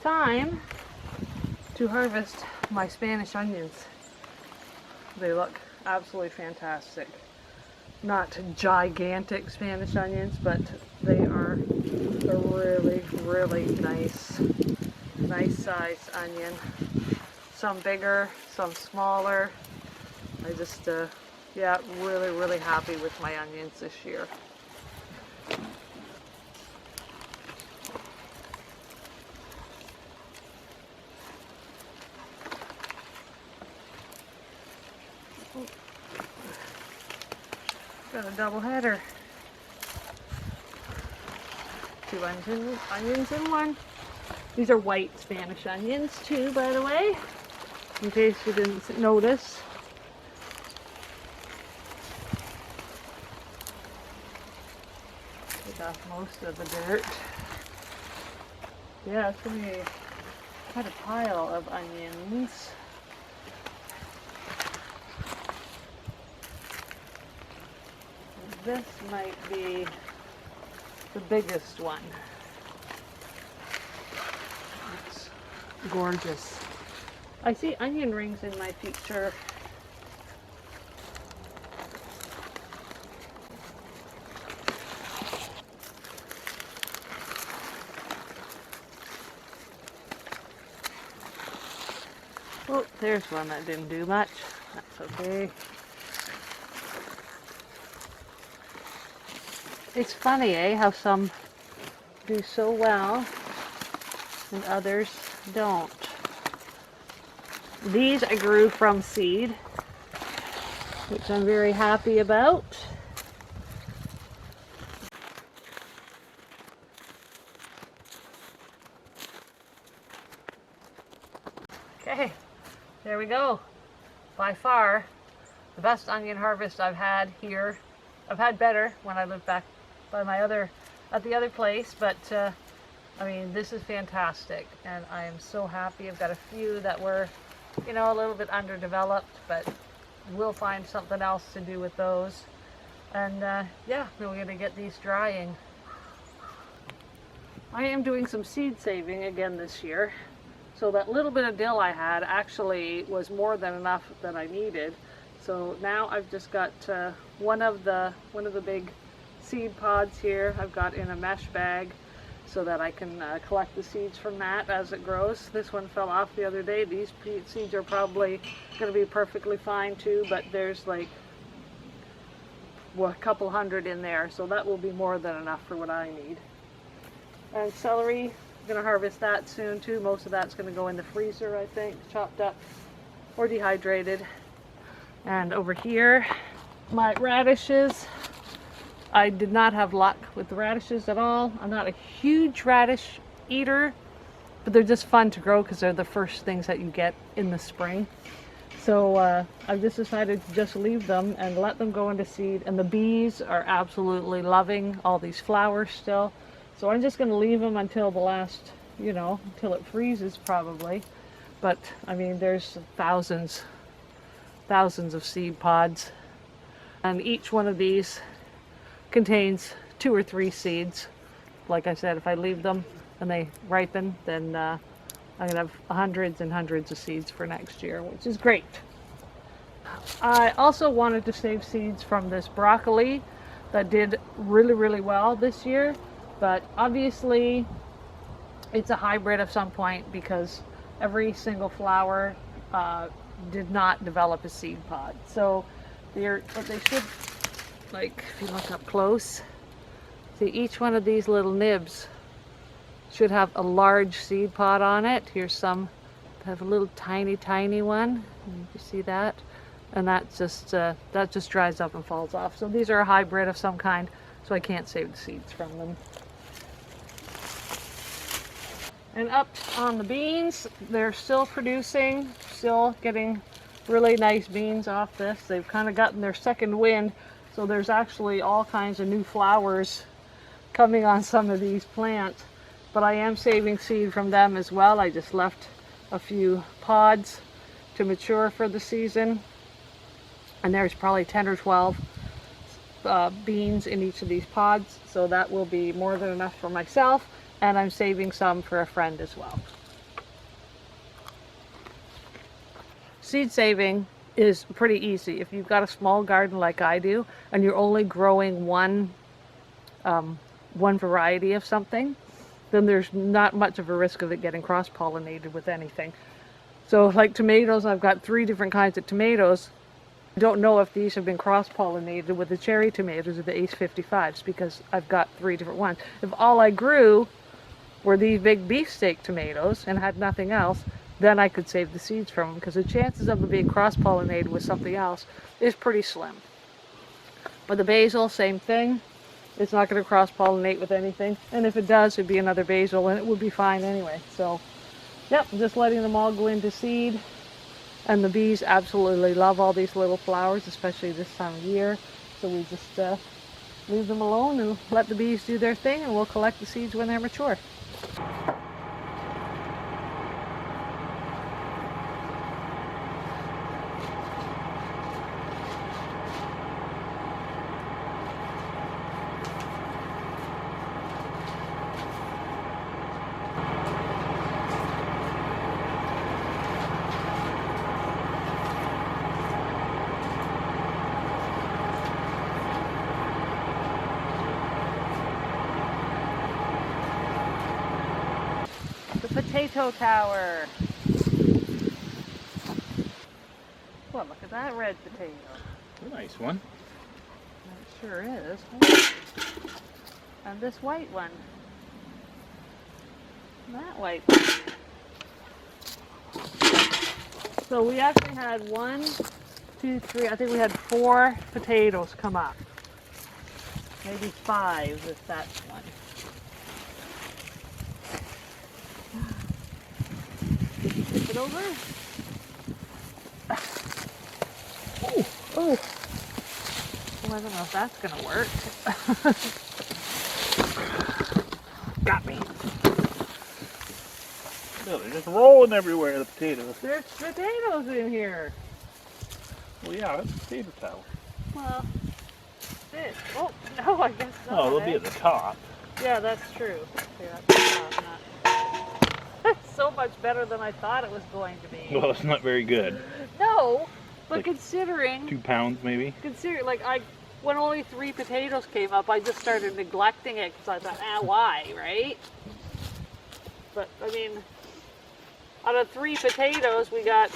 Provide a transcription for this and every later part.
time to harvest my Spanish onions. They look absolutely fantastic. Not gigantic Spanish onions, but they are a really, really nice size onion. Some bigger, some smaller. I just, yeah, really, really happy with my onions this year. Got a double header. 2 onions in one. These are white Spanish onions too, by the way, in case you didn't notice. Take off most of the dirt. Yeah, it's going to be quite a pile of onions. This might be the biggest one. It's gorgeous. I see onion rings in my future. Oh, there's one that didn't do much. That's okay. It's funny, how some do so well and others don't. These I grew from seed, which I'm very happy about. Okay, there we go. By far, the best onion harvest I've had here. I've had better when I lived back by at the other place, but I mean, this is fantastic, and I am so happy. I've got a few that were, you know, a little bit underdeveloped, but we'll find something else to do with those. And yeah, we're going to get these drying. I am doing some seed saving again this year, so that little bit of dill I had actually was more than enough that I needed. So now I've just got one of the big seed pods here I've got in a mesh bag so that I can collect the seeds from that as it grows. This one fell off the other day. These seeds are probably going to be perfectly fine too, but there's like, well, a couple hundred in there, so that will be more than enough for what I need. And celery, I'm going to harvest that soon too. Most of that's going to go in the freezer, I think, chopped up or dehydrated. And over here, my radishes. I did not have luck with the radishes at all. I'm not a huge radish eater, but they're just fun to grow because they're the first things that you get in the spring. So I've just decided to just leave them and let them go into seed. And the bees are absolutely loving all these flowers still. So I'm just going to leave them until the last, you know, until it freezes probably. But I mean, there's thousands of seed pods, and each one of these contains 2 or 3 seeds. Like I said, if I leave them and they ripen, then I'm gonna have hundreds and hundreds of seeds for next year, which is great. I also wanted to save seeds from this broccoli that did really, really well this year, but obviously it's a hybrid of some point because every single flower did not develop a seed pod. So what they should, like if you look up close, see each one of these little nibs should have a large seed pod on it. Here's some that have a little tiny one. You see that? And that just dries up and falls off. So these are a hybrid of some kind, so I can't save the seeds from them. And up on the beans, they're still producing, still getting really nice beans off this. They've kind of gotten their second wind, so there's actually all kinds of new flowers coming on some of these plants. But I am saving seed from them as well. I just left a few pods to mature for the season. And there's probably 10 or 12 beans in each of these pods, so that will be more than enough for myself. And I'm saving some for a friend as well. seed saving is pretty easy. If you've got a small garden like I do, and you're only growing one variety of something, then there's not much of a risk of it getting cross-pollinated with anything. So like tomatoes, I've got 3 different kinds of tomatoes. I don't know if these have been cross-pollinated with the cherry tomatoes or the Ace 55s because I've got 3 different ones. If all I grew were these big beefsteak tomatoes and had nothing else, then I could save the seeds from them, because the chances of them being cross-pollinated with something else is pretty slim. But the basil, same thing. It's not going to cross-pollinate with anything, and if it does, it'd be another basil and it would be fine anyway. So yep, just letting them all go into seed. And the bees absolutely love all these little flowers, especially this time of year. So we just leave them alone and let the bees do their thing, and we'll collect the seeds when they're mature. The potato tower. Well, look at that red potato. A nice one. It sure is. And this white one. And that white one. So we actually had 1, 2, 3, I think we had 4 potatoes come up. Maybe 5 if that's one. Flip it over. Oh. Well, I don't know if that's going to work. Got me. No, they're just rolling everywhere, the potatoes. There's potatoes in here. Well, yeah, that's a potato tower. Well, this. Oh, no, I guess not. Oh, they'll be at the top. Yeah, that's true. Yeah, that's not. That's so much better than I thought it was going to be. Well, it's not very good. No, but Like considering... 2 pounds, maybe? Like, when only 3 potatoes came up, I just started neglecting it because I thought, why, right? But, I mean, out of 3 potatoes, we got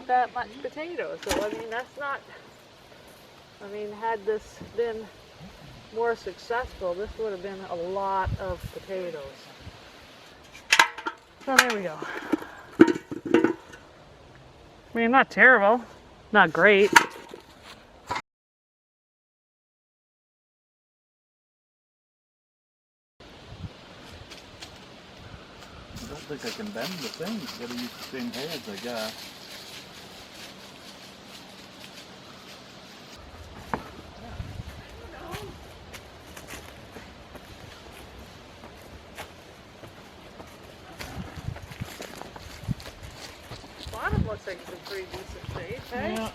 that much potatoes. So, I mean, that's not... I mean, had this been more successful, this would have been a lot of potatoes. So there we go. I mean, not terrible, not great. I don't think I can bend the thing. You gotta use the same holes, I guess. Bottom looks like it's in pretty decent shape, hey? Yeah.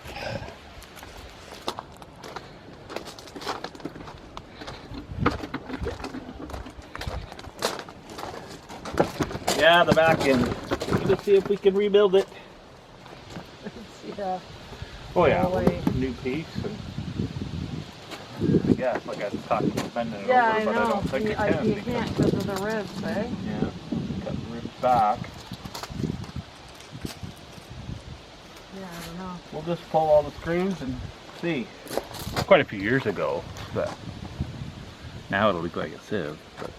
Yeah, the back end. Let's see if we can rebuild it. Yeah. Oh yeah, Way. new piece. And I guess, like I was talking about bending it Yeah, over, but I don't think you, it can. you can't because of the ribs, eh? Yeah, cut the ribs back. Yeah, I don't know. We'll just pull all the screws and see. Quite a few years ago, but now it'll look like a sieve. But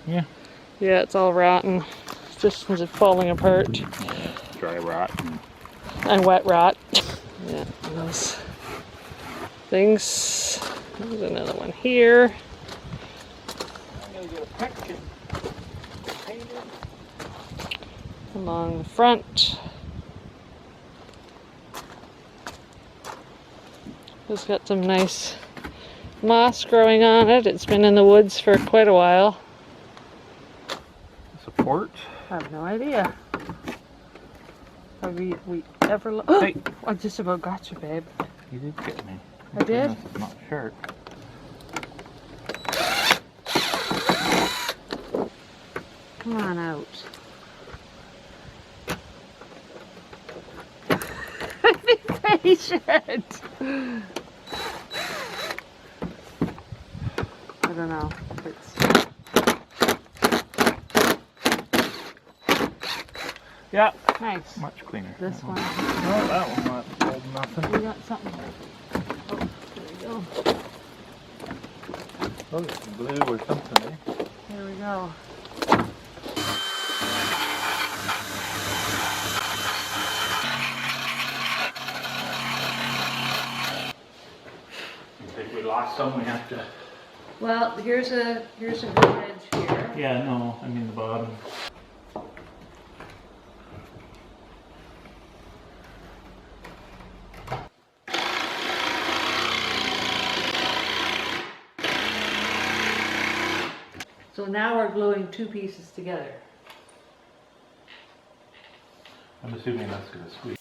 yeah. Yeah, it's all rotten. It's just falling apart. Dry rot. And wet rot. Yeah, those things. There's another one here. I'm gonna get a pick and paint it. Along the front. It's got some nice moss growing on it. It's been in the woods for quite a while. Support. I have no idea. Have we ever Hey. I just about got you, babe. You did get me. I did? This is not shirt. Come on out. should. I don't know. It's... Yeah. Nice. Much cleaner. This one. No, that one's not old nothing. We got something. Oh, there we go. Oh, it's blue or something, eh? There we go. I think we lost some. We have to. Well, here's a good edge here. Yeah, no, I mean the bottom. So now we're gluing two pieces together. I'm assuming that's going to squeeze.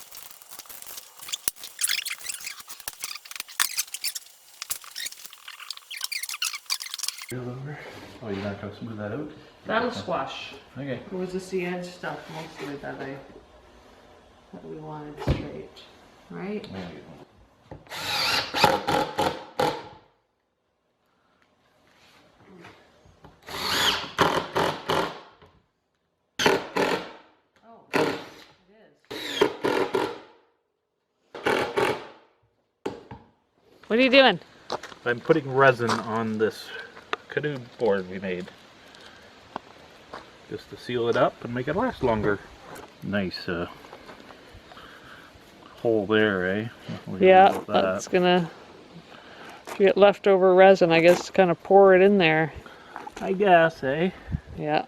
Over. Oh, you're not going to smooth that out? That'll squash. Okay. It was just the edge stuff mostly that we wanted straight, right? There you go. Oh, it is. What are you doing? I'm putting resin on this canoe board we made. Just to seal it up and make it last longer. Nice hole there, eh? Yeah, that's gonna, if you get leftover resin, I guess kind of pour it in there. I guess, eh? Yeah.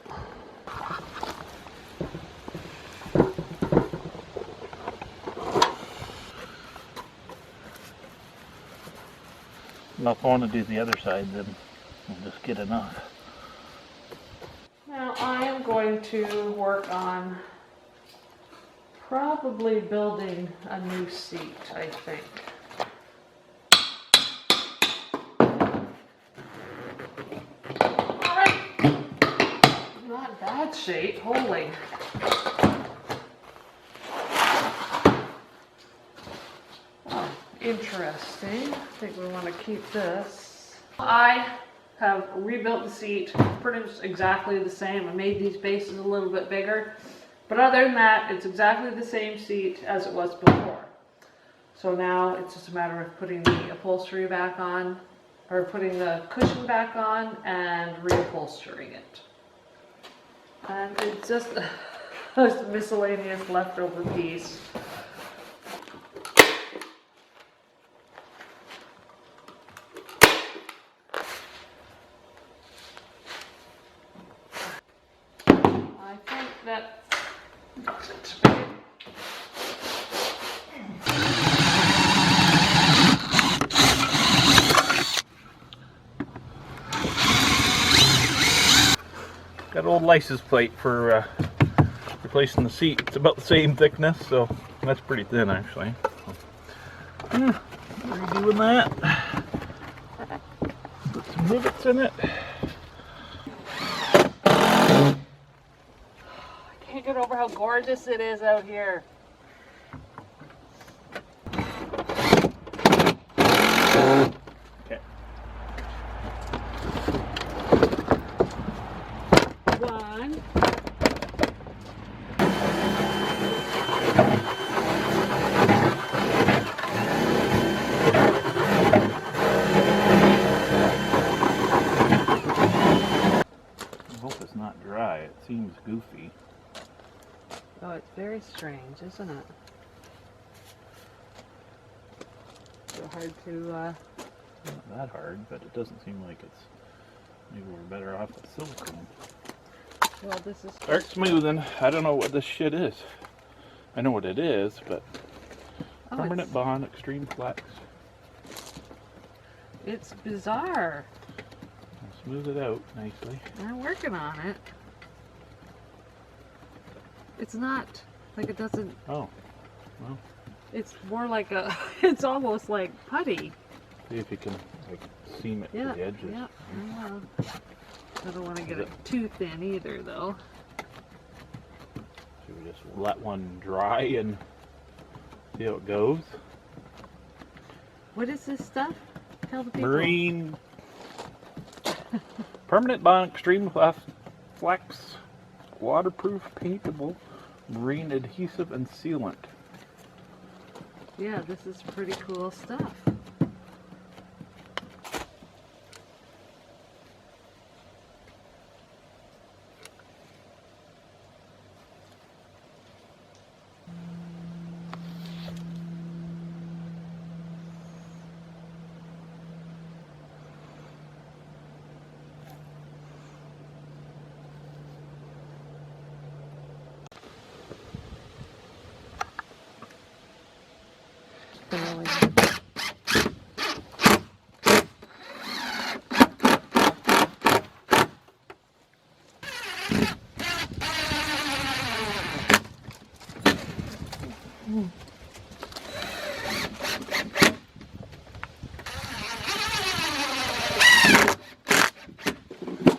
Now if I want to do the other side, then I'll just get enough. Now I am going to work on probably building a new seat, I think. Alright. Not bad shape, holy. Oh, interesting. I think we want to keep this. I have rebuilt the seat pretty much exactly the same. I made these bases a little bit bigger. But other than that, it's exactly the same seat as it was before. So now it's just a matter of putting the upholstery back on, or putting the cushion back on and reupholstering it. And it's just a miscellaneous leftover piece. I think that does it. Got an old license plate for replacing the seat. It's about the same thickness, so that's pretty thin actually. Yeah, redoing that. Put some rivets in it. Can't get over how gorgeous it is out here. Okay. One. I hope it's not dry. It seems goofy. Oh, it's very strange, isn't it? So hard to, Not that hard, but it doesn't seem like it's. Maybe we're better off with silicone. well, this is... Start smoothing. I don't know what this shit is. I know what it is, but Oh, permanent bond, extreme flex. it's bizarre. I'll smooth it out nicely. I'm working on it. It's not, like it doesn't, Oh, well, it's more like a, it's almost like putty. see if you can like seam it Yeah, to the edges. yeah, I don't want to get it too thin either though. Should we just let one dry and see how it goes? What is this stuff? Tell the people. Marine permanent bond extreme flex waterproof paintable marine adhesive and sealant. Yeah, this is pretty cool stuff.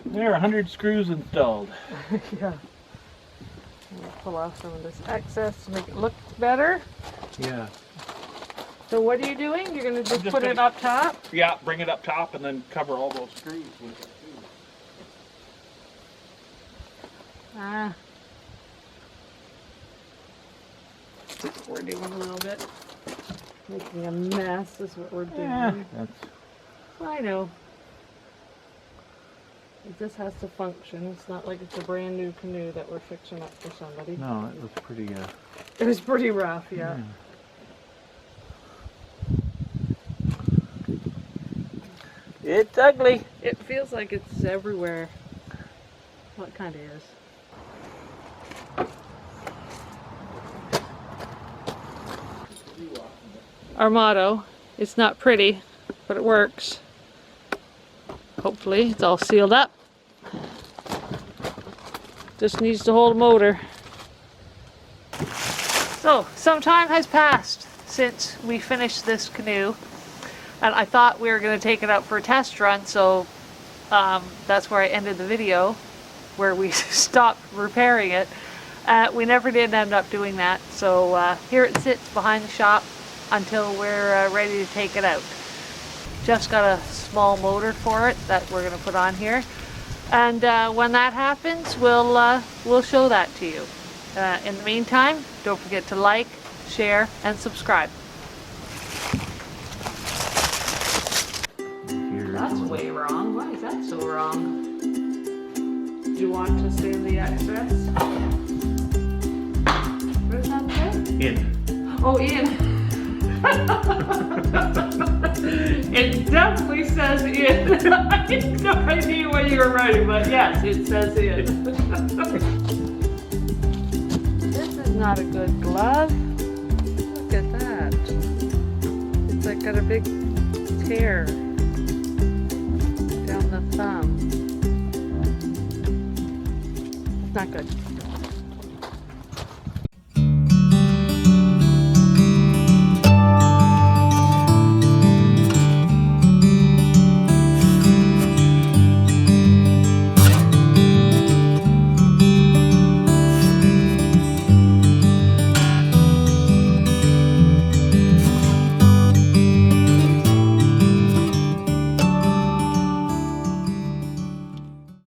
There, 100 screws installed. Yeah. I'll pull off some of this excess to make it look better. Yeah. So what are you doing? You're going to just put gonna, it up top? Yeah, bring it up top and then cover all those screws with it too. Ah. We're doing a little bit. Making a mess is what we're doing. Yeah, that's... I know. This has to function. It's not like it's a brand new canoe that we're fixing up for somebody. No, it was pretty, It was pretty rough, yeah. It's ugly. It feels like it's everywhere. Well, it kind of is. Our motto, it's not pretty, but it works. Hopefully, it's all sealed up. Just needs to hold a motor. So, some time has passed since we finished this canoe. And I thought we were going to take it out for a test run, so that's where I ended the video, where we stopped repairing it. We never did end up doing that, so here it sits behind the shop until we're ready to take it out. Just got a small motor for it that we're going to put on here, and when that happens, we'll show that to you. In the meantime, don't forget to like, share, and subscribe. That's way wrong. Why is that so wrong? Do you want to save the excess? What does that say? In. Oh, in. It definitely says in. I had no idea what you were writing, but yes, it says in. This is not a good glove. Look at that. It's like got a big tear down the thumb. Not good.